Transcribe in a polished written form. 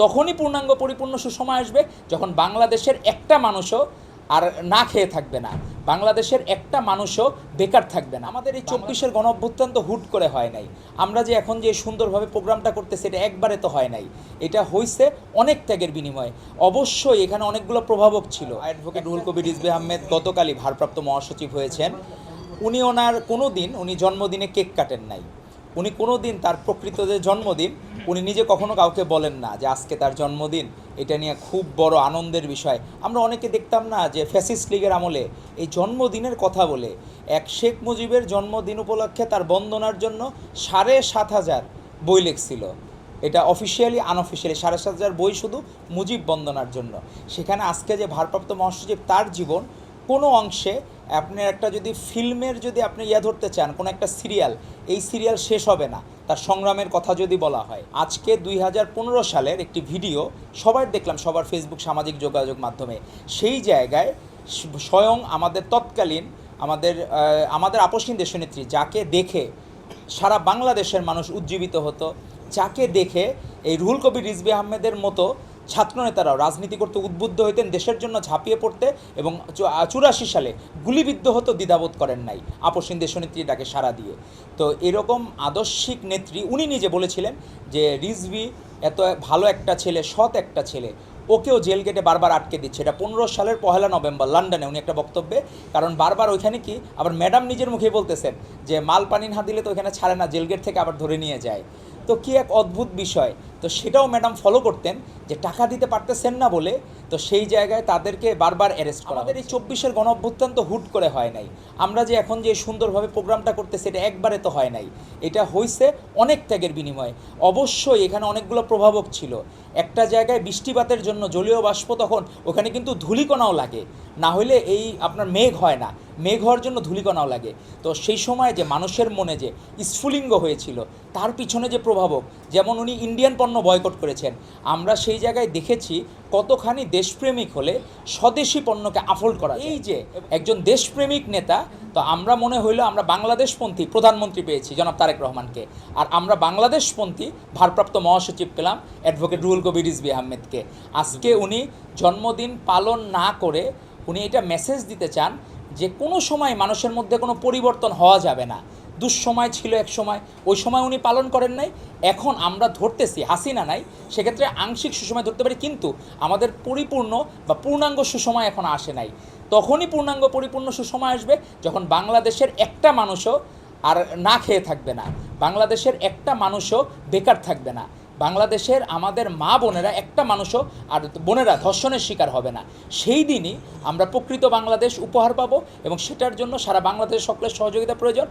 তখনই পূর্ণাঙ্গ পরিপূর্ণ সুসময় আসবে যখন বাংলাদেশের একটা মানুষও আর না খেয়ে থাকবে না, বাংলাদেশের একটা মানুষও বেকার থাকবে না। আমাদের এই 24-এর গণঅভ্যুত্থান তো হুট করে হয় নাই। আমরা যে এখন যে সুন্দরভাবে প্রোগ্রামটা করতেছি এটা একবারে তো হয় নাই, এটা হয়েছে অনেক ত্যাগের বিনিময়ে। অবশ্যই এখানে অনেকগুলো প্রভাবক ছিল। অ্যাডভোকেট রুহুল কবির রিজভী আহমেদ গতকালই ভারপ্রাপ্ত মহাসচিব হয়েছেন। উনি জন্মদিনে কেক কাটেন নাই। উনি কোনো দিন তার প্রকৃত যে জন্মদিন উনি নিজে কখনো কাউকে বলেন না যে আজকে তার জন্মদিন, এটা নিয়ে খুব বড় আনন্দের বিষয়। আমরা অনেকে দেখতাম না যে ফ্যাসিস্ট লীগের আমলে এই জন্মদিনের কথা বলে এক শেখ মুজিবের জন্মদিন উপলক্ষে তার বন্দনার জন্য 7,500 বই লিখছিল। এটা অফিসিয়ালি আনঅফিসিয়ালি 7,500 বই শুধু মুজিব বন্দনার জন্য। সেখানে আজকে যে ভারপ্রাপ্ত মহাসচিব তার জীবন কোনো অংশে আপনার একটা যদি ফিল্মের যদি আপনি ধরতে চান কোনো একটা সিরিয়াল, এই সিরিয়াল শেষ হবে না তার সংগ্রামের কথা যদি বলা হয়। আজকে 2015 সালের একটি ভিডিও সবার দেখলাম, সবার ফেসবুক সামাজিক যোগাযোগ মাধ্যমে। সেই জায়গায় স্বয়ং আমাদের তৎকালীন আমাদের আপসহীন দেশনেত্রী, যাকে দেখে সারা বাংলাদেশের মানুষ উজ্জীবিত হতো, যাকে দেখে এই রুহুল কবির রিজভী আহমেদের মতো ছাত্রনেতারাও রাজনীতি করতে উদ্বুদ্ধ হইতেন, দেশের জন্য ঝাঁপিয়ে পড়তে, এবং 84 সালে গুলিবিদ্ধ হতো, দ্বিধাবোধ করেন নাই আপসহীন দেশনেত্রীটাকে সাড়া দিয়ে। তো এরকম আদর্শিক নেত্রী, উনি নিজে বলেছিলেন যে রিজভী এত ভালো একটা ছেলে, সৎ একটা ছেলে, ওকেও জেল গেটে বারবার আটকে দিচ্ছে। এটা 15 সালের 1 নভেম্বর লন্ডনে উনি একটা বক্তব্যে, কারণ বারবার ওইখানে কি আবার ম্যাডাম নিজের মুখে বলতেছেন যে মাল পানি না দিলে তো ওইখানে ছাড়ে না, জেল গেট থেকে আবার ধরে নিয়ে যায়। তো কি এক অদ্ভুত বিষয়। তো সেটাও ম্যাডাম ফলো করতেন যে টাকা দিতে পারতেছেন না বলে, তো সেই জায়গায় তাদেরকে বারবার অ্যারেস্ট করা। আমাদের এই 24-এর গণঅভ্যুত্থান তো হুট করে হয় নাই। আমরা যে এখন যে সুন্দরভাবে প্রোগ্রামটা করতেছি এটা একবারে তো হয় নাই, এটা হয়েছে অনেক ত্যাগের বিনিময়ে। অবশ্যই এখানে অনেকগুলো প্রভাবক ছিল। একটা জায়গায় বৃষ্টিপাতের জন্য জলীয় বাষ্প, তখন ওখানে কিন্তু ধূলিকণাও লাগে, না হলে এই আপনার মেঘ হয় না, মেঘ হওয়ার জন্য ধূলিকণাও লাগে। তো সেই সময় যে মানুষের মনে যে স্ফুলিঙ্গ হয়েছিল তার পিছনে যে প্রভাবক, যেমন উনি ইন্ডিয়ান পণ্য বয়কট করেছেন, আমরা সেই জায়গায় দেখেছি কতখানি দেশপ্রেমিক হলে স্বদেশি পণ্যকে আফোল্ড করা। এই যে একজন দেশপ্রেমিক নেতা, তো আমরা মনে হইলো আমরা বাংলাদেশপন্থী প্রধানমন্ত্রী পেয়েছি জনাব তারেক রহমানকে, আর আমরা বাংলাদেশপন্থী ভারপ্রাপ্ত মহাসচিব পেলাম অ্যাডভোকেট রুহুল কবির রিজভী আহমেদকে। আজকে উনি জন্মদিন পালন না করে উনি এটা মেসেজ দিতে চান যে কোনো সময় মানুষের মধ্যে কোনো পরিবর্তন হওয়া যাবে না। দুঃসময় ছিল এক সময়, ওই সময় উনি পালন করেন নাই, এখন আমরা ধরতেছি হাসিনা নাই, সেক্ষেত্রে আংশিক সুসময় ধরতে পারি, কিন্তু আমাদের পরিপূর্ণ বা পূর্ণাঙ্গ সুসময় এখন আসে নাই। তখনই পূর্ণাঙ্গ পরিপূর্ণ সুসময় আসবে যখন বাংলাদেশের একটা মানুষও আর না খেয়ে থাকবে না, বাংলাদেশের একটা মানুষও বেকার থাকবে না, বাংলাদেশের আমাদের মা বোনেরা একটা মানুষও আর বোনেরা ধর্ষণের শিকার হবে না। সেই দিনই আমরা প্রকৃত বাংলাদেশ উপহার পাবো, এবং সেটার জন্য সারা বাংলাদেশ সকলের সহযোগিতা প্রয়োজন।